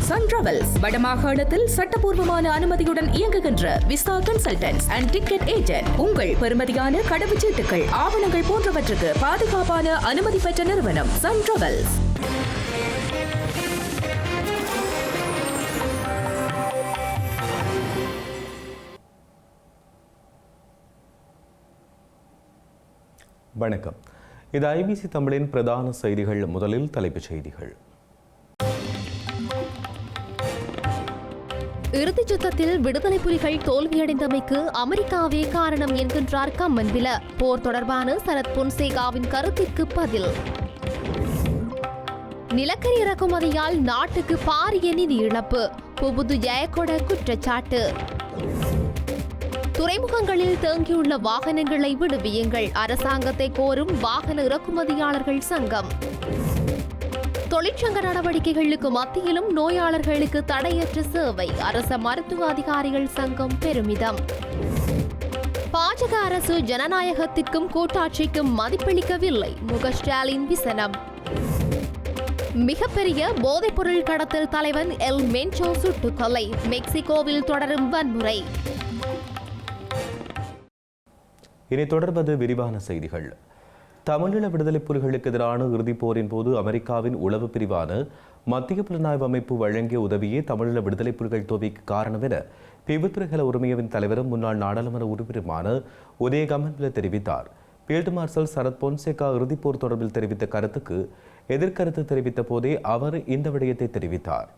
Sun travels வடமாகாணத்தில் சட்டபூர்வமான அனுமதியுடன் இயங்குகின்ற visa consultants and ticket agent. உங்கள் பெறுமதியான கடவுச்சீட்டுகள், ஆவணங்கள் போன்றவற்றுக்கு பாதுகாப்பான அனுமதி பெற்ற நிறுவனம் சன் டிராவல்ஸ். வணக்கம். இது ஐபிசி தமிழின் பிரதான செய்திகள். முதலில் தலைப்புச் செய்திகள். இறுதிச் யுத்தத்தில் விடுதலை புலிகள் தோல்வியடைந்தமைக்கு அமெரிக்காவே காரணம் என்கின்றார் கம்மன்வில. போர் தொடர்பான சரத் பொன்சேகாவின் கருத்திற்கு பதில். நிலக்கரி இறக்குமதியால் நாட்டுக்கு பாரிய நிதி இழப்பு, புபுது ஜெயகொட குற்றச்சாட்டு. துறைமுகங்களில் தேங்கியுள்ள வாகனங்களை விடுவியுங்கள், அரசாங்கத்தை கோரும் வாகன இறக்குமதியாளர்கள் சங்கம். தொழிற்சங்க நடவடிக்கைகளுக்கு மத்தியிலும் நோயாளர்களுக்கு தடையற்ற சேவை, அரச மருத்துவ அதிகாரிகள் சங்கம் பெருமிதம். பாஜக அரசு ஜனநாயகத்திற்கும் கூட்டாட்சிக்கும் மதிப்பளிக்கவில்லை, முக ஸ்டாலின் விசனம். மிகப்பெரிய போதைப்பொருள் கடத்தல் தலைவன் எல் மென்சோ சுட்டுக்கொலை, மெக்சிகோவில் தொடரும் வன்முறை. இனி தொடர்வது விரிவான செய்திகள். தமிழீழ விடுதலை புலிகளுக்கு எதிரான இறுதிப் போரின் போது அமெரிக்காவின் உளவு பிரிவான மத்திய புலனாய்வு அமைப்பு வழங்கிய உதவியே தமிழீழ விடுதலை புலிகள் தோல்விக்கு காரணம் என பிபுத்துறைகள உரிமையவின் தலைவரும் முன்னாள் நாடாளுமன்ற உறுப்பினருமான உதய கம்மன்பில தெரிவித்தார். ஃபீல்டு மார்ஷல் சரத் பொன்சேகா இறுதிப்போர் தொடர்பில் தெரிவித்த கருத்துக்கு எதிர்கருத்து தெரிவித்த போதே அவர் இந்த விடயத்தை தெரிவித்தார்.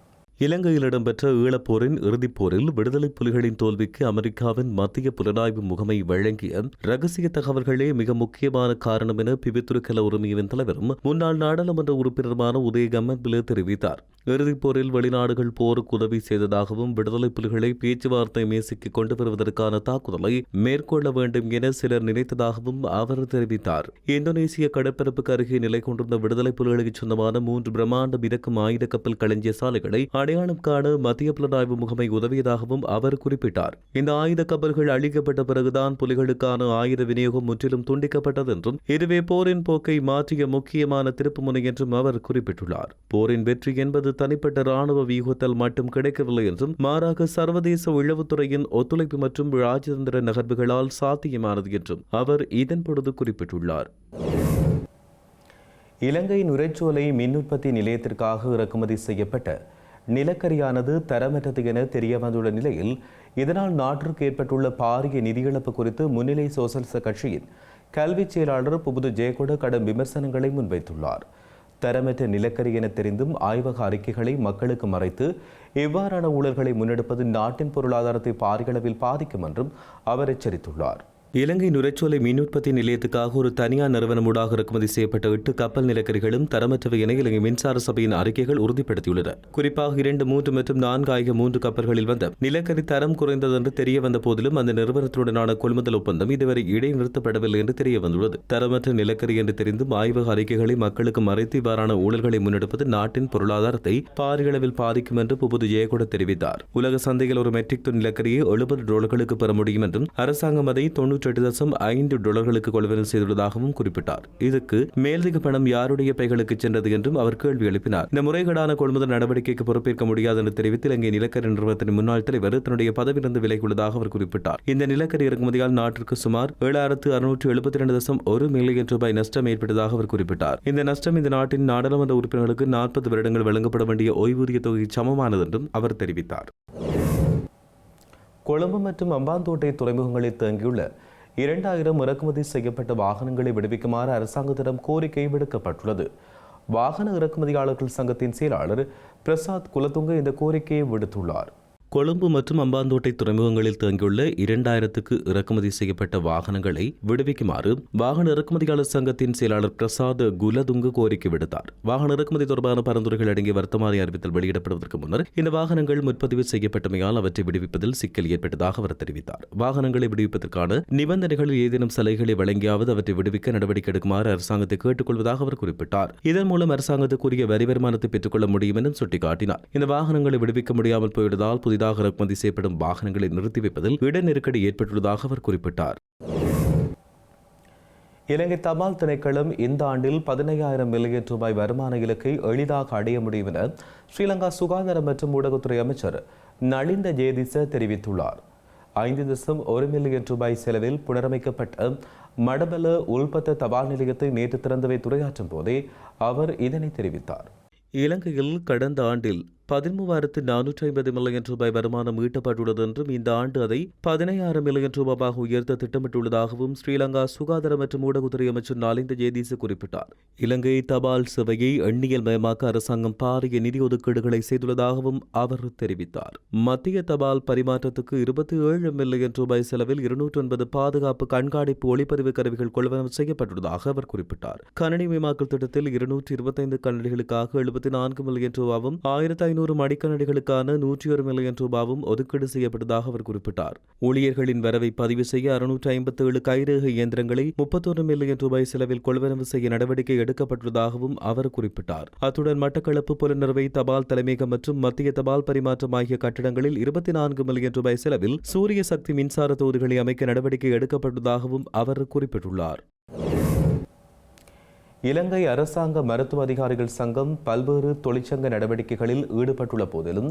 இலங்கையில் இடம்பெற்ற ஈழப்போரின் இறுதிப் போரில் விடுதலை புலிகளின் தோல்விக்கு அமெரிக்காவின் மத்திய புலனாய்வு முகமை வழங்கிய ரகசிய தகவல்களே மிக முக்கியமான காரணம் என பிபித்துருக்கல உரிமையின் தலைவரும் முன்னாள் நாடாளுமன்ற உறுப்பினருமான உதய கம்மன்பில தெரிவித்தார். இறுதிப் போரில் வெளிநாடுகள் போருக்கு உதவி செய்ததாகவும் விடுதலை புலிகளை பேச்சுவார்த்தை மேசைக்கு கொண்டு வருவதற்கான தாக்குதலை மேற்கொள்ள வேண்டும் என சிலர் நினைத்ததாகவும் அவர் தெரிவித்தார். இந்தோனேசிய கடற்பரப்புக்கு அருகே நிலை கொண்டிருந்த விடுதலை புலிகளுக்கு சொந்தமான 3 பிரம்மாண்ட மிதக்கும் ஆயுத கப்பல் களஞ்சிய சாலைகளை அடையாளம் காண மத்திய புலனாய்வு முகமை உதவியதாகவும் அவர் குறிப்பிட்டார். இந்த ஆயுத கப்பல்கள் அழிக்கப்பட்ட பிறகுதான் புலிகளுக்கான ஆயுத விநியோகம் முற்றிலும் துண்டிக்கப்பட்டது என்றும் இதுவே போரின் போக்கை மாற்றிய முக்கியமான திருப்புமுனை என்றும் அவர் குறிப்பிட்டுள்ளார். போரின் வெற்றி என்பது தனிப்பட்ட ராணுவ வியூகத்தால் மட்டும் கிடைக்கவில்லை என்றும் மாறாக சர்வதேச உளவுத்துறையின் ஒத்துழைப்பு மற்றும் ராஜதந்திர நகர்வுகளால் சாத்தியமானது என்றும் அவர் இதன் பொழுது குறிப்பிட்டுள்ளார். இலங்கையின் உரைச்சோலை மின் உற்பத்தி நிலையத்திற்காக இறக்குமதி செய்யப்பட்ட நிலக்கரியானது தரமற்றது என தெரிய வந்துள்ள நிலையில் இதனால் நாட்டிற்கு ஏற்பட்டுள்ள பாரிய நிதி இழப்பு குறித்து முன்னிலை சோசலிச கட்சியின் கல்வி செயலாளர் புபுது ஜெயகொட கடும் விமர்சனங்களை முன்வைத்துள்ளார். தரமற்ற நிலக்கரி என தெரிந்தும் ஆய்வக அறிக்கைகளை மக்களுக்கு மறைத்து இவ்வாறான ஊழல்களை முன்னெடுப்பது நாட்டின் பொருளாதாரத்தை பாரிய அளவில் பாதிக்கும் என்றும் அவர் எச்சரித்துள்ளார். இலங்கை நுரைச்சோலை மின் உற்பத்தி நிலையத்துக்காக ஒரு தனியார் நிறுவனமூடாக இறக்குமதி செய்யப்பட்ட 8 கப்பல் நிலக்கரிகளும் தரமற்றவை என இலங்கை மின்சார சபையின் அறிக்கைகள் உறுதிப்படுத்தியுள்ளன. குறிப்பாக 2, 3 மற்றும் 4 ஆகிய 3 கப்பல்களில் வந்த நிலக்கரி தரம் குறைந்தது என்று தெரிய வந்த போதிலும் அந்த நிறுவனத்துடனான கொள்முதல் ஒப்பந்தம் இதுவரை இடைநிறுத்தப்படவில்லை என்று தெரிய வந்துள்ளது. தரமற்ற நிலக்கரி என்று தெரிந்தும் ஆய்வக அறிக்கைகளை மக்களுக்கு மறைத்து இவ்வாறான ஊழல்களை முன்னெடுப்பது நாட்டின் பொருளாதாரத்தை பாரிய அளவில் பாதிக்கும் என்று புபுது ஜெயகொட தெரிவித்தார். உலக சந்தையில் ஒரு மெட்ரிக் டன் நிலக்கரியை $70 பெற முடியும் என்றும் அரசாங்கம் அதை $98.5 கொள்வனவு செய்துள்ளதாகவும் குறிப்பிட்டார். இதுக்கு மேலதிக பணம் யாருடைய பைகளுக்கு சென்றது என்றும் அவர் கேள்வி எழுப்பினார். இந்த முறைகேடான கொள்முதல் நடவடிக்கைக்கு பொறுப்பேற்க முடியாது என்று தெரிவித்து இலங்கை நிலக்கரி நிறுவனத்தின் முன்னாள் தலைவர் தன்னுடைய பதவியிலிருந்து விலகியுள்ளதாக அவர் குறிப்பிட்டார். இந்த நிலக்கரி இறக்குமதியால் நாட்டிற்கு சுமார் $7,672.1 மில்லியன் ரூபாய் நஷ்டம் ஏற்பட்டதாக அவர் குறிப்பிட்டார். இந்த நஷ்டம் இந்த நாட்டின் நாடாளுமன்ற உறுப்பினர்களுக்கு 40 வருடங்கள் வழங்கப்பட வேண்டிய ஓய்வூதிய தொகை சமமானது என்றும் அவர் தெரிவித்தார். கொழும்பு மற்றும் அம்பாந்தோட்டை துறைமுகங்களில் தேங்கியுள்ள 2000 இறக்குமதி செய்யப்பட்ட வாகனங்களை விடுவிக்குமாறு அரசாங்கத்திடம் கோரிக்கை விடுக்கப்பட்டுள்ளது. வாகன இறக்குமதியாளர்கள் சங்கத்தின் செயலாளர் பிரசாத் குலதுங்க இந்த கோரிக்கையை விடுத்துள்ளார். கொழும்பு மற்றும் அம்பாந்தோட்டை துறைமுகங்களில் தேங்கியுள்ள 2000க்கு இறக்குமதி செய்யப்பட்ட வாகனங்களை விடுவிக்குமாறு வாகன இறக்குமதியாளர் சங்கத்தின் செயலாளர் பிரசாத் குலதுங்க கோரிக்கை விடுத்தார். வாகன இறக்குமதி தொடர்பான பரிந்துரைகள் அடங்கிய வர்த்தமானி அறிவித்தல் வெளியிடப்படுவதற்கு முன்னர் இந்த வாகனங்கள் முன்பதிவு செய்யப்பட்டமையால் அவற்றை விடுவிப்பதில் சிக்கல் ஏற்பட்டதாக அவர் தெரிவித்தார். வாகனங்களை விடுவிப்பதற்கான நிபந்தனைகளில் ஏதேனும் சலுகைகளை வழங்கியாவது அவற்றை விடுவிக்க நடவடிக்கை எடுக்குமாறு அரசாங்கத்தை கேட்டுக்கொள்வதாக அவர் குறிப்பிட்டார். இதன் மூலம் அரசாங்கத்துக்குரிய வரி வருமானத்தை பெற்றுக்கொள்ள முடியும் என்றும் சுட்டிக்காட்டினார். இந்த வாகனங்களை விடுவிக்க முடியாமல் போய்விட்டதால் புதிதாக இறக்குமதி செய்யப்படும் வாகனங்களை நிறுத்தி வைப்பதில் இட நெருக்கடி ஏற்பட்டுள்ளதாக அவர் குறிப்பிட்டார். இலங்கை தபால் திணைக்களம் இந்த ஆண்டில் 15,000 மில்லியன் ரூபாய் வருமான இலக்கை எளிதாக அடைய முடியும் என ஸ்ரீலங்கா சுகாதார மற்றும் ஊடகத்துறை அமைச்சர் நலிந்த ஜேதிச தெரிவித்துள்ளார். 5.1 மில்லியன் ரூபாய் செலவில் புனரமைக்கப்பட்ட மடபல உள்பத்த தபால் நிலையத்தை நேற்று திறந்து வைத்து உரையாற்றும் போதே அவர் இதனை தெரிவித்தார். இலங்கையில் கடந்த ஆண்டில் 13,450 மில்லியன் ரூபாய் வருமானம் ஈட்டப்பட்டுள்ளது என்றும் இந்த ஆண்டு அதை 16 மில்லியன் ரூபாயாக உயர்த்த திட்டமிட்டுள்ளதாகவும் ஸ்ரீலங்கா சுகாதார மற்றும் ஊடகத்துறை அமைச்சர் நலிந்த ஜேதிச குறிப்பிட்டார். இலங்கை தபால் சேவையை எண்ணியல் மயமாக்க அரசாங்கம் பாரிய நிதி ஒதுக்கீடுகளை செய்துள்ளதாகவும் அவர் தெரிவித்தார். மத்திய தபால் பரிமாற்றத்துக்கு 27 மில்லியன் ரூபாய் செலவில் 209 பாதுகாப்பு கண்காணிப்பு ஒளிப்பதிவு கருவிகள் கொள்வனவு செய்யப்பட்டுள்ளதாக அவர் குறிப்பிட்டார். கணினி மயமாக்கல் திட்டத்தில் 225 கணினிகளுக்காக 74 மில்லியன் ரூபாவும் 1500 மடிக்கணினிகளுக்கான 101 மில்லியன் ரூபாவும் ஒதுக்கீடு செய்யப்பட்டதாக அவர் குறிப்பிட்டார். ஊழியர்களின் வரவை பதிவு செய்ய 657 கைரேகை இயந்திரங்களை 31 மில்லியன் ரூபாய் செலவில் கொள்வனவு செய்ய நடவடிக்கை எடுக்கப்பட்டுள்ளதாகவும் அவர் குறிப்பிட்டார். அத்துடன் மட்டக்களப்பு புலனறுவை தபால் தலைமையகம் மற்றும் மத்திய தபால் பரிமாற்றம் ஆகிய கட்டிடங்களில் 24 மில்லியன் ரூபாய் செலவில் சூரிய சக்தி மின்சார தொகுதிகளை அமைக்க நடவடிக்கை எடுக்கப்பட்டுள்ளதாகவும் அவர் குறிப்பிட்டுள்ளார். இலங்கை அரசாங்க மருத்துவ அதிகாரிகள் சங்கம் பல்வேறு தொழிற்சங்க நடவடிக்கைகளில் ஈடுபட்டுள்ள போதிலும்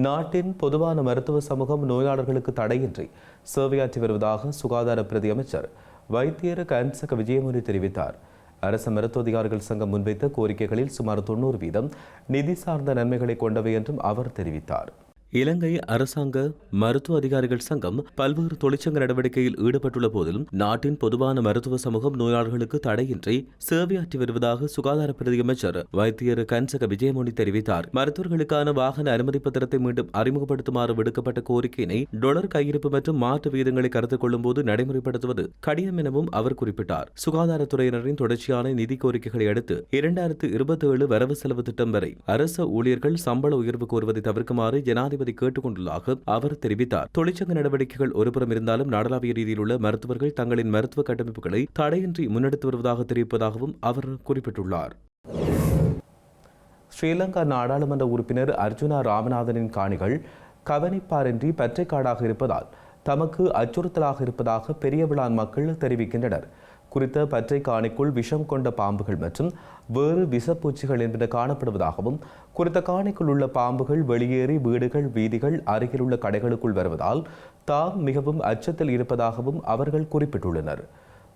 நாட்டின் பொதுவான மருத்துவ சமூகம் நோயாளர்களுக்கு தடையின்றி சேவையாற்றி வருவதாக சுகாதார பிரதி அமைச்சர் வைத்தியர் கன்சக விஜயமுனி தெரிவித்தார். அரசு மருத்துவ அதிகாரிகள் சங்கம் முன்வைத்த கோரிக்கைகளில் சுமார் 90% நிதி சார்ந்த நன்மைகளை கொண்டவை என்றும் அவர் தெரிவித்தார். இலங்கை அரசாங்க மருத்துவ அதிகாரிகள் சங்கம் பல்வேறு தொழிற்சங்க நடவடிக்கையில் ஈடுபட்டுள்ள போதிலும் நாட்டின் பொதுவான மருத்துவ சமூகம் நோயாளர்களுக்கு தடையின்றி சேவையாற்றி வருவதாக சுகாதார பிரதி அமைச்சர் வைத்தியர் கன்சக விஜயமுனி தெரிவித்தார். மருத்துவர்களுக்கான வாகன அனுமதி பத்திரத்தை மீண்டும் அறிமுகப்படுத்துமாறு விடுக்கப்பட்ட கோரிக்கையினை டாலர் கையிருப்பு மற்றும் மாற்று வீதங்களை கருத்தில் கொள்ளும் போது நடைமுறைப்படுத்துவது கடினம் எனவும் அவர் குறிப்பிட்டார். சுகாதாரத்துறையினரின் தொடர்ச்சியான நிதி கோரிக்கைகளை அடுத்து 2027 வரவு செலவு திட்டம் வரை அரசு ஊழியர்கள் சம்பள உயர்வு கோருவதை தவிர்க்குமாறு ஜனாதிபதி கேட்டுக் கொண்டுள்ளதாக அவர் தெரிவித்தார். தொழிற்சங்க நடவடிக்கைகள் ஒருபுறம் இருந்தாலும் நாடளாவிய ரீதியில் உள்ள மருத்துவர்கள் தங்களின் மருத்துவ கட்டமைப்புகளை தடையின்றி முன்னெடுத்து வருவதாக தெரிவிப்பதாகவும் அவர் குறிப்பிட்டுள்ளார். ஸ்ரீலங்கா நாடாளுமன்ற உறுப்பினர் அர்ஜுனா ராமநாதனின் காணிகள் கவனிப்பாரின்றி பற்றைக்காடாக இருப்பதால் தமக்கு அச்சுறுத்தலாக இருப்பதாக பெரியவிளான் மக்கள் தெரிவிக்கின்றனர். குறித்த பற்றை காணிக்குள் விஷம் கொண்ட பாம்புகள் மற்றும் வேறு விஷப்பூச்சிகள் என்பன காணப்படுவதாகவும் குறித்த காணிக்குள் உள்ள பாம்புகள் வெளியேறி வீடுகள் வீதிகள் அருகிலுள்ள கடைகளுக்குள் வருவதால் தாம் மிகவும் அச்சத்தில் இருப்பதாகவும் அவர்கள் குறிப்பிட்டுள்ளனர்.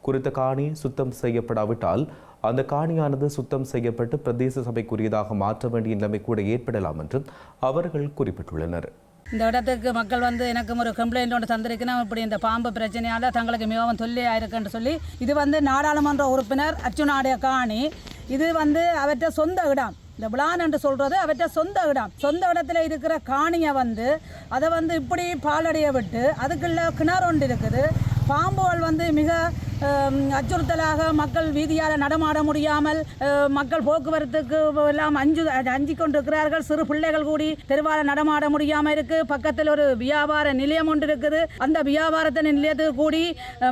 குறித்த காணி சுத்தம் செய்யப்படாவிட்டால் அந்த காணியானது சுத்தம் செய்யப்பட்டு பிரதேச சபைக்குரியதாக மாற்ற வேண்டிய நிலைமை கூட ஏற்படலாம் என்றும் அவர்கள் குறிப்பிட்டுள்ளனர். இந்த இடத்துக்கு மக்கள் வந்து எனக்கு ஒரு கம்ப்ளைண்ட் ஒன்று தந்திருக்குன்னா இப்படி இந்த பாம்பு பிரச்சனையால் தங்களுக்கு மிகவும் தொல்லையாக இருக்குன்னு சொல்லி இது நாடாளுமன்ற உறுப்பினர் அர்ஜுனாடைய காணி. இது அவற்றை சொந்த இடம். இந்த விளான் என்று சொல்கிறது அவற்றை சொந்த இடம். சொந்த இடத்துல இருக்கிற காணியை அதை இப்படி பாலடைய விட்டு அதுக்குள்ள கிணறு ஒன்று இருக்குது. பாம்புகள் மிக அச்சுறுத்தலாக மக்கள் வீதியால் நடமாட முடியாமல் மக்கள் போக்குவரத்துக்கு எல்லாம் அஞ்சி கொண்டிருக்கிறார்கள். சிறு பிள்ளைகள் கூடி தெருவால் நடமாட முடியாமல் இருக்கு. பக்கத்தில் ஒரு வியாபார நிலையம் ஒன்று இருக்குது. அந்த வியாபாரத்தின் நிலையத்துக்கு கூடி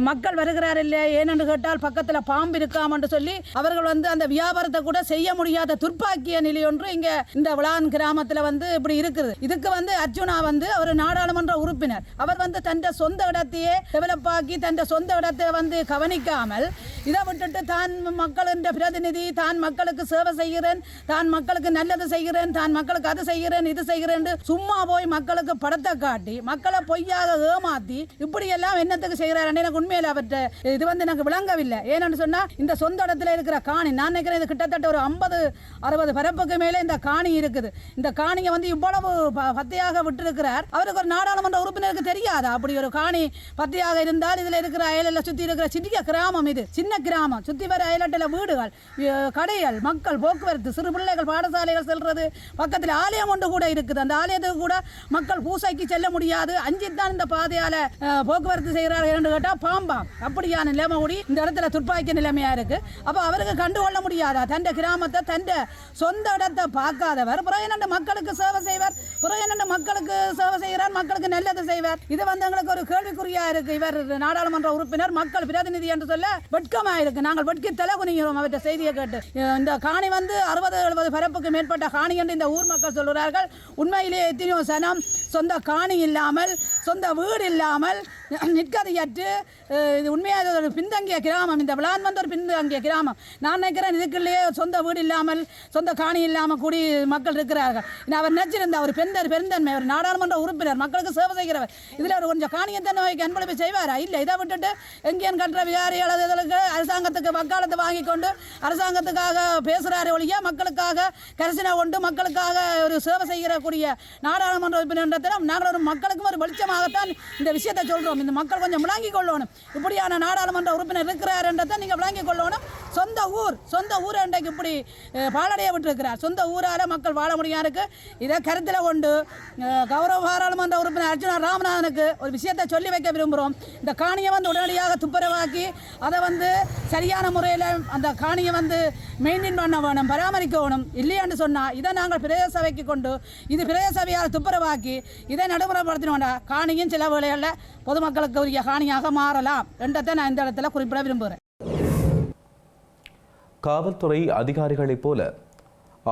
மக்கள் வருகிறார் இல்லையா ஏனென்று கேட்டால் பக்கத்தில் பாம்பு இருக்காமன்று சொல்லி அவர்கள் அந்த வியாபாரத்தை கூட செய்ய முடியாத துர்ப்பாக்கிய நிலை ஒன்று இங்கே இந்த விளான் கிராமத்தில் இப்படி இருக்குது. இதுக்கு அர்ஜுனா ஒரு நாடாளுமன்ற உறுப்பினர். அவர் தன் சொந்த இடத்தையே டெவலப் ஆக்கி தன் சொந்த இடத்தை கவனிக்காமல் இதை விட்டுட்டு தான் மக்களின் பிரதிநிதி, தான் மக்களுக்கு சேவை செய்கிறேன், தான் மக்களுக்கு நல்லது செய்கிறேன், தான் மக்களுக்கு அது செய்கிறேன் இது செய்கிறேன் சும்மா போய் மக்களுக்கு படத்தை காட்டி மக்களை பொய்யாக ஏமாத்தி இப்படியெல்லாம் என்னத்துக்கு செய்கிறார் எனக்கு உண்மையில் அவற்றை இது எனக்கு விளங்கவில்லை. ஏன்னு சொன்னால் இந்த சொந்த இடத்துல இருக்கிற காணி நான் நினைக்கிறேன் இது கிட்டத்தட்ட ஒரு 50-60 பரப்புக்கு மேலே இந்த காணி இருக்குது. இந்த காணியை இவ்வளவு பத்தியாக விட்டிருக்கிறார். அவருக்கு ஒரு நாடாளுமன்ற உறுப்பினருக்கு தெரியாதா அப்படி ஒரு காணி பத்தியாக இருந்தால் இதில் இருக்கிற அயலில் சுற்றி இருக்கிற சின்ன கிராமம், இது சின்ன கிராமம், சுற்றி வர அயலட்டில் வீடுகள் கடைகள் மக்கள் போக்குவரத்து சிறு பிள்ளைகள் பாடசாலைகள் செல்றது பக்கத்தில் ஆலயம் ஒன்று கூட இருக்குது. அந்த ஆலயத்துக்கு கூட மக்கள் பூசைக்கு செல்ல முடியாது. அஞ்சித்தான் இந்த பாதையால் போக்குவரத்து செய்கிறார்கள் என்று கேட்டால் பாம்பாம் அப்படியான நிலைமை கூடி இந்த இடத்துல துர்ப்பாக்கிய நிலைமையாக இருக்கு. அப்போ அவருக்கு கண்டுகொள்ள முடியாதா தன் கிராமத்தை தன் சொந்த இடத்தை பார்க்காதவர் புறையனண்டு மக்களுக்கு சேவை செய்வார், புறையனண்டு மக்களுக்கு சேவை செய்கிறார், மக்களுக்கு நல்லது செய்வார். இது எங்களுக்கு ஒரு கேள்விக்குறியா இருக்கு. இவர் நாடாளுமன்ற உறுப்பினர் மக்கள் பிரதிநிதி என்று சொல்ல வெட்கமா இருக்கு. நாங்கள் வெட்கி தலை குனிகிறோம் அவற்றை செய்தியை கேட்டு. இந்த காணி 60-70 பரப்புக்கு மேற்பட்ட காணி என்று இந்த ஊர் மக்கள் சொல்கிறார்கள். உண்மையிலேயே எத்தனையோ சனம் சொந்த காணி இல்லாமல் சொந்த வீடு இல்லாமல் நிற்கதையற்று உண்மையாக ஒரு பின்தங்கிய கிராமம். இந்த விளான் வந்து ஒரு பின்தங்கிய கிராமம். நான் நினைக்கிறேன் இதுக்குள்ளேயே சொந்த வீடு இல்லாமல் சொந்த காணி இல்லாமல் கூடி மக்கள் இருக்கிறார்கள். அவர் நினைச்சிருந்த ஒரு பெருந்தன்மை, ஒரு நாடாளுமன்ற உறுப்பினர், மக்களுக்கு சேவை செய்கிறவர். இதில் ஒரு கொஞ்சம் காணியத்தன்மை அன்பளிப்பு செய்வாரா? இல்லை. இதை விட்டுட்டு எங்கேயும் கன்ற விகாரிகளுக்கு அரசாங்கத்துக்கு வக்காலத்தை வாங்கி கொண்டு அரசாங்கத்துக்காக பேசுகிறாரு ஒழிய மக்களுக்காக கரிசனை கொண்டு மக்களுக்காக ஒரு சேவை செய்கிறக்கூடிய நாடாளுமன்ற உறுப்பினர் நாங்கள் ஒரு மக்களுக்கும் ஒரு வெளிச்சமாகத்தான் இந்த விஷயத்தை சொல்கிறோம். இந்த மக்கள் கொஞ்சம் விளங்கிக் கொள்ளணும். இப்படியான நாடாளுமன்ற உறுப்பினர் இருக்கிறார் என்றதை நீங்கள் விளங்கிக் கொள்ளணும். சொந்த ஊர் இன்றைக்கு இப்படி பாலடைய விட்டுருக்கிறார். சொந்த ஊரால் மக்கள் வாழ முடியாது. இதை கருத்தில் கொண்டு கௌரவ பாராளுமன்ற உறுப்பினர் அர்ஜுனா ராமநாதனுக்கு ஒரு விஷயத்தை சொல்லி வைக்க விரும்புகிறோம். இந்த காணியை வந்து உடனடியாக துப்புரவாக்கி அதை வந்து சரியான முறையில் அந்த காணியை வந்து மெயின்டைன் பண்ண வேணும், பராமரிக்க வேணும். இல்லையான்னு சொன்னால் இதை நாங்கள் பிரதேச சபைக்கு கொண்டு இது பிரதேச சபையால் துப்புரவாக்கி இதை நடைமுறைப்படுத்தினோம்டா காணியும் சில வேளைகளில் பொதுமக்களுக்கு உரிய காணியாக மாறலாம் என்றதை நான் இந்த இடத்துல குறிப்பிட விரும்புகிறேன். காவல்துறை அதிகாரிகளைப் போல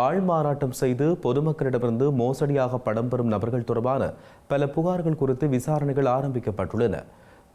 ஆள்மாறாட்டம் செய்து பொதுமக்களிடமிருந்து மோசடியாக படம் பெறும் நபர்கள் தொடர்பான பல புகார்கள் குறித்து விசாரணைகள் ஆரம்பிக்கப்பட்டுள்ளன.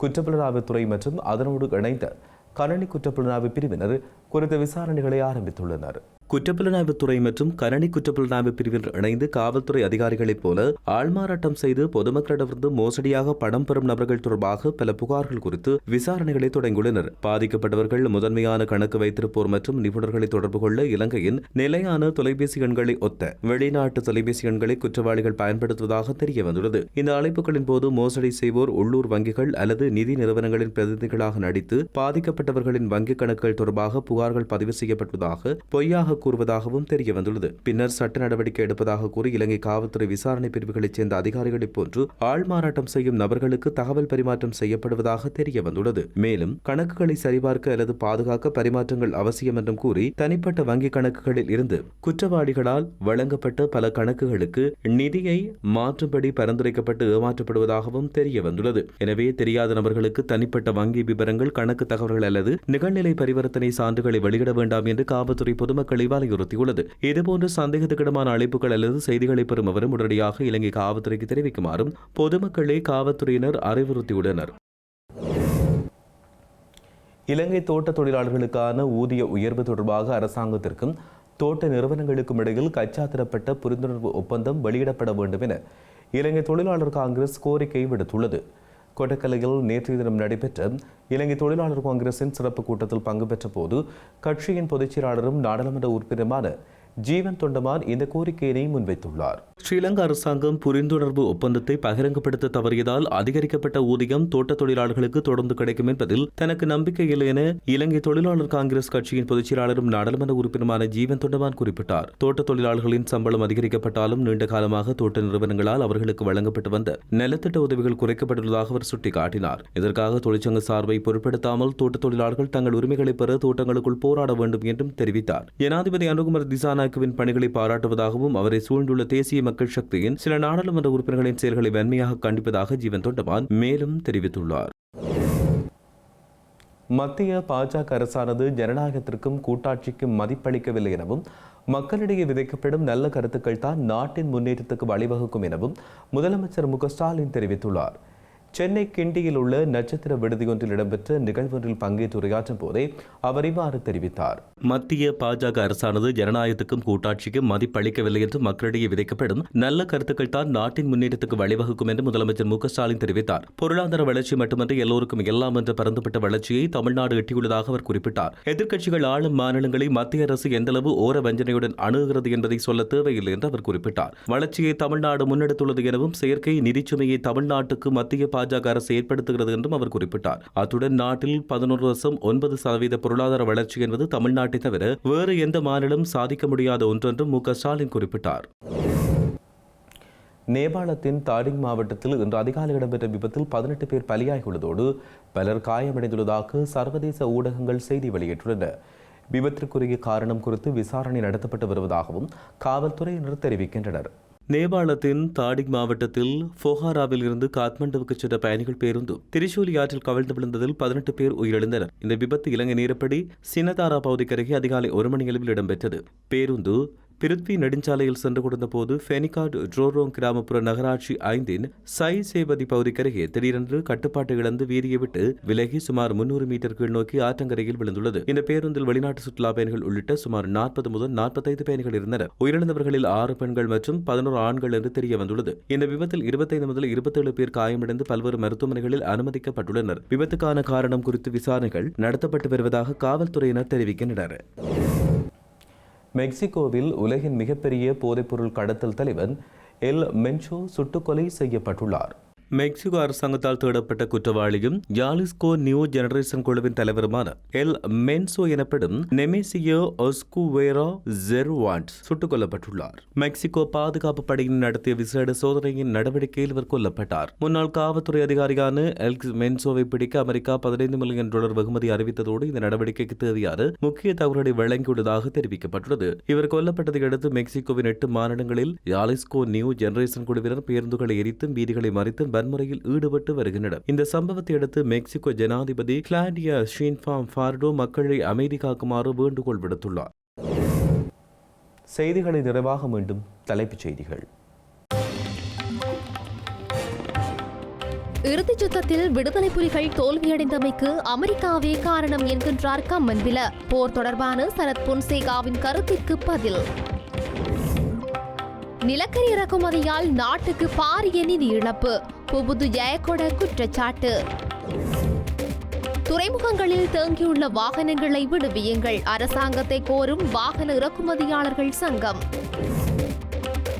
குற்றப்புலனாய்வுத்துறை மற்றும் அதனோடு இணைந்த கணனி குற்றப்புலனாய்வு பிரிவினர் குறித்த விசாரணைகளை ஆரம்பித்துள்ளனர். குற்றப்புலனாய்வுத்துறை மற்றும் கணனி குற்றப்புலனாய்வு பிரிவினர் இணைந்து காவல்துறை அதிகாரிகளைப் போல ஆள்மாறாட்டம் செய்து பொதுமக்களிடமிருந்து மோசடியாக படம் பெறும் நபர்கள் தொடர்பாக பல புகார்கள் குறித்து விசாரணைகளை தொடங்கியுள்ளனர். பாதிக்கப்பட்டவர்கள் முதன்மையான கணக்கு வைத்திருப்போர் மற்றும் நிபுணர்களை தொடர்பு கொள்ள இலங்கையின் நிலையான தொலைபேசி எண்களை ஒத்த வெளிநாட்டு தொலைபேசி எண்களை குற்றவாளிகள் பயன்படுத்துவதாக தெரிய வந்துள்ளது. இந்த அழைப்புகளின் போது மோசடி செய்வோர் உள்ளூர் வங்கிகள் அல்லது நிதி நிறுவனங்களின் பிரதிநிதிகளாக நடித்து பாதிக்கப்பட்டவர்களின் வங்கிக் கணக்குகள் தொடர்பாக புகார்கள் பதிவு செய்யப்பட்டதாக பொய்யாக கூறுவதாகவும் தெரிய வந்துள்ளது. பின்னர் சட்ட நடவடிக்கை எடுப்பதாக கூறி இலங்கை காவல்துறை விசாரணை பிரிவுகளைச் சேர்ந்த அதிகாரிகளைப் போன்று ஆள்மாறாட்டம் செய்யும் நபர்களுக்கு தகவல் பரிமாற்றம் செய்யப்படுவதாக தெரிய வந்துள்ளது. மேலும் கணக்குகளை சரிபார்க்க அல்லது பாதுகாக்க பரிமாற்றங்கள் அவசியம் என்றும் கூறி தனிப்பட்ட வங்கிக் கணக்குகளில் இருந்து குற்றவாளிகளால் வழங்கப்பட்ட பல கணக்குகளுக்கு நிதியை மாற்றும்படி பரிந்துரைக்கப்பட்டு ஏமாற்றப்படுவதாகவும் தெரிய வந்துள்ளது. எனவே தெரியாத நபர்களுக்கு தனிப்பட்ட வங்கி விவரங்கள், கணக்கு தகவல்கள் அல்லது நிகழ்நிலை பரிவர்த்தனை சான்றுகளை வெளியிட வேண்டாம் என்று காவல்துறை பொதுமக்களை வலியுறுத்தியுள்ளது. இதுபோன்ற சந்தேகத்துக்கிடமான அழைப்புகள் அல்லது செய்திகளை பெறும் அவரும் உடனடியாக இலங்கை காவல்துறைக்கு தெரிவிக்குமாறும் பொதுமக்களே காவல்துறையினர் அறிவுறுத்தியுள்ளனர். இலங்கை தோட்ட தொழிலாளர்களுக்கான ஊதிய உயர்வு தொடர்பாக அரசாங்கத்திற்கும் தோட்ட நிறுவனங்களுக்கும் இடையில் கைச்சாத்திடப்பட்ட புரிந்துணர்வு ஒப்பந்தம் வெளியிடப்பட வேண்டும் என இலங்கை தொழிலாளர் காங்கிரஸ் கோரிக்கை விடுத்துள்ளது. கொட்டக்கலையில் நேற்றைய தினம் நடைபெற்ற இலங்கை தொழிலாளர் காங்கிரசின் சிறப்பு கூட்டத்தில் பங்கு பெற்ற போது கட்சியின் பொதுச் செயலாளரும் நாடாளுமன்ற உறுப்பினருமான ஜீவன் தொண்டமான் இந்த கோரிக்கையினை முன்வைத்துள்ளார். ஸ்ரீலங்கா அரசாங்கம் புரிந்துணர்வு ஒப்பந்தத்தை பகிரங்கப்படுத்த தவறியதால் அதிகரிக்கப்பட்ட ஊதியம் தோட்ட தொழிலாளர்களுக்கு தொடர்ந்து கிடைக்கும் என்பதில் தனக்கு நம்பிக்கை இல்லை என இலங்கை தொழிலாளர் காங்கிரஸ் கட்சியின் பொதுச் செயலாளரும் நாடாளுமன்ற உறுப்பினருமான ஜீவன் தொண்டமான் குறிப்பிட்டார். தோட்ட தொழிலாளர்களின் சம்பளம் அதிகரிக்கப்பட்டாலும் நீண்ட காலமாக தோட்ட நிறுவனங்களால் அவர்களுக்கு வழங்கப்பட்டு வந்த நலத்திட்ட உதவிகள் குறைக்கப்பட்டுள்ளதாக அவர் சுட்டிக்காட்டினார். இதற்காக தொழிற்சங்க சார்பை பொருட்படுத்தாமல் தோட்ட தொழிலாளர்கள் தங்கள் உரிமைகளை பெற தோட்டங்களுக்குள் போராட வேண்டும் என்றும் தெரிவித்தார். ஜனாதிபதி அனுகுமார் திசாநாயக்கவின் பணிகளை பாராட்டுவதாகவும் அவரை சூழ்ந்துள்ள தேசிய மக்கள் சக்தியின் சில நாடாளுமன்ற உறுப்பினர்களின் செயல்களை வன்மையாக கண்டிப்பதாக ஜீவன் தொண்டமான் மேலும் தெரிவித்துள்ளார். மத்திய பாஜக அரசானது ஜனநாயகத்திற்கும் கூட்டாட்சிக்கும் மதிப்பளிக்கவில்லை எனவும் மக்களிடையே விதைக்கப்படும் நல்ல கருத்துக்கள் தான் நாட்டின் முன்னேற்றத்துக்கு வழிவகுக்கும் எனவும் முதலமைச்சர் மு க ஸ்டாலின் தெரிவித்துள்ளார். சென்னை கிண்டியில் உள்ள நட்சத்திர விடுதியொன்றில் இடம்பெற்ற நிகழ்வொன்றில் பங்கேற்று உரையாற்றும் போதே அவர் இவ்வாறு தெரிவித்தார். மத்திய பாஜக அரசானது ஜனநாயகத்துக்கும் கூட்டாட்சிக்கும் மதிப்பளிக்கவில்லை என்று மக்களிடையே விதைக்கப்படும் நல்ல கருத்துக்கள் தான் நாட்டின் முன்னேற்றத்துக்கு வழிவகுக்கும் என்று முதலமைச்சர் மு க ஸ்டாலின் தெரிவித்தார். பொருளாதார வளர்ச்சி மட்டுமன்றி எல்லோருக்கும் எல்லாம் என்ற பரந்துபட்ட வளர்ச்சியை தமிழ்நாடு எட்டியுள்ளதாக அவர் குறிப்பிட்டார். எதிர்க்கட்சிகள் ஆளும் மாநிலங்களை மத்திய அரசு எந்தளவு ஓர வஞ்சனையுடன் அணுகுகிறது என்பதை சொல்ல தேவையில்லை என்று அவர் குறிப்பிட்டார். வளர்ச்சியை தமிழ்நாடு முன்னெடுத்துள்ளது எனவும் செயற்கை நிதிச்சுமையை தமிழ்நாட்டுக்கு மத்திய பாஜக அரசு ஏற்படுத்துகிறது என்றும் அவர் குறிப்பிட்டார். அத்துடன் நாட்டில் 11.9% பொருளாதார வளர்ச்சி என்பது தமிழ்நாட்டை தவிர வேறு எந்த மாநிலம் சாதிக்க முடியாத ஒன்றென்றும் மு க ஸ்டாலின் குறிப்பிட்டார். நேபாளத்தின் தாடிங் மாவட்டத்தில் இன்று அதிகாலை இடம்பெற்ற விபத்தில் 18 பேர் பலியாகியுள்ளதோடு பலர் காயமடைந்துள்ளதாக சர்வதேச ஊடகங்கள் செய்தி வெளியிட்டுள்ளன. விபத்திற்குரிய காரணம் குறித்து விசாரணை நடத்தப்பட்டு வருவதாகவும் காவல்துறையினர் தெரிவிக்கின்றனர். நேபாளத்தின் தாடிக் மாவட்டத்தில் போஹாராவில் இருந்து காத்மண்டுவுக்கு சென்ற பயணிகள் பேருந்து திரிசூலி ஆற்றில் கவிழ்ந்து விழுந்ததில் 18 பேர் உயிரிழந்தனர். இந்த விபத்து இலங்கை நேரப்படி சின்னதாரா பகுதிக்கு அருகே அதிகாலை 1 மணி அளவில் இடம்பெற்றது. பேருந்து பிருத்வி நெடுஞ்சாலையில் சென்று கொண்ட போது ஃபெனிகாட் ரோரோங் கிராமப்புற நகராட்சி 5 சை சேபதி பகுதிக்கருகே திடீரென்று கட்டுப்பாட்டை இழந்து வீதியை விட்டு விலகி சுமார் 300 மீட்டர் கீழ் நோக்கி ஆற்றங்கரையில் விழுந்துள்ளது. இந்த பேருந்தில் வெளிநாட்டு சுற்றுலா பயணிகள் உள்ளிட்ட சுமார் 40 முதல் 45 பயணிகள் இருந்தனர். உயிரிழந்தவர்களில் 6 பெண்கள் மற்றும் 11 ஆண்கள் என்று தெரிய வந்துள்ளது. இந்த விபத்தில் 25 முதல் 27 பேர் காயமடைந்து பல்வேறு மருத்துவமனைகளில் அனுமதிக்கப்பட்டுள்ளனர். விபத்துக்கான காரணம் குறித்து விசாரணைகள் நடத்தப்பட்டு வருவதாக காவல்துறையினர் தெரிவிக்கின்றனர். மெக்சிகோவில் உலகின் மிகப்பெரிய போதைப்பொருள் கடத்தல் தலைவன் எல் மென்சோ சுட்டுக்கொலை செய்யப்பட்டுள்ளார். மெக்சிகோ அரசாங்கத்தால் தேடப்பட்ட குற்றவாளியும் யாலிஸ்கோ நியூ ஜெனரேஷன் குழுவின் தலைவருமான எல் மென்சோ எனப்படும் நெமேசியோ ஒஸ்குவேரா ஜெர்வான்ஸ் சுட்டுக் கொல்லப்பட்டுள்ளார். மெக்சிகோ பாதுகாப்பு படையின் நடத்திய விசேட சோதனையின் நடவடிக்கையில் இவர் கொல்லப்பட்டார். முன்னாள் காவல்துறை அதிகாரியான எல் மென்சோவை பிடிக்க அமெரிக்கா $15 மில்லியன் வெகுமதி அறிவித்ததோடு இந்த நடவடிக்கைக்கு தேவையான முக்கிய தகவல்களை வழங்கியுள்ளதாக தெரிவிக்கப்பட்டுள்ளது. இவர் கொல்லப்பட்டதை அடுத்து மெக்சிகோவின் 8 மாநிலங்களில் யாலிஸ்கோ நியூ ஜெனரேஷன் குழுவினர் பேருந்துகளை எரித்தும் வீதிகளை மறித்தும் வன்முறையில் ஈடுபட்டு வருகின்றனர். இந்த சம்பவத்தை அடுத்து மெக்சிகோ ஜனாதிபதி கிளாடியா ஷீன்பாம் பார்டோ மக்களை அமைதி காக்குமாறு வேண்டுகோள் விடுத்துள்ளார். செய்திகளை நிறைவாக மீண்டும் தலைப்புச் செய்திகள். இறுதிச் யுத்தத்தில் விடுதலை புலிகள் தோல்வியடைந்தமைக்கு அமெரிக்காவே காரணம் என்கின்றார் கம்மன்பில. போர் தொடர்பான சரத் பொன்சேகாவின் கருத்திற்கு பதில். நிலக்கரி இறக்குமதியால் நாட்டுக்கு பாரிய நிதி இழப்பு, புபுது ஜெயகொட குற்றச்சாட்டு. துறைமுகங்களில் தேங்கியுள்ள வாகனங்களை விடுவியுங்கள், அரசாங்கத்தை கோரும் வாகன இறக்குமதியாளர்கள் சங்கம்.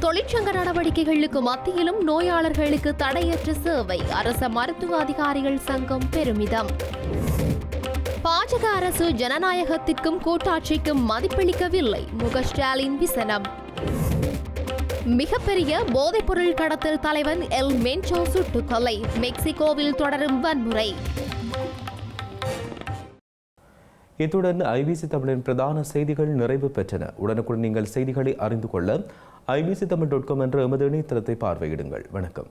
தொழிற்சங்க நடவடிக்கைகளுக்கு மத்தியிலும் நோயாளர்களுக்கு தடையற்ற சேவை, அரச மருத்துவ அதிகாரிகள் சங்கம் பெருமிதம். பாஜக அரசு ஜனநாயகத்திற்கும் கூட்டாட்சிக்கும் மதிப்பளிக்கவில்லை, முக ஸ்டாலின் விசனம். மிகப்பெரிய போதைப்பொருள் கடத்தல் தலைவன் எல் மென்சோ சுட்டுக்கொலை, மெக்சிகோவில் தொடரும் வன்முறை. இத்துடன் ஐபிசி தமிழின் பிரதான செய்திகள் நிறைவு பெற்றன. உடனுக்குடன் நீங்கள் செய்திகளை அறிந்து கொள்ள ibctamil.com என்ற எமது இணையதளத்தை பார்வையிடுங்கள். வணக்கம்.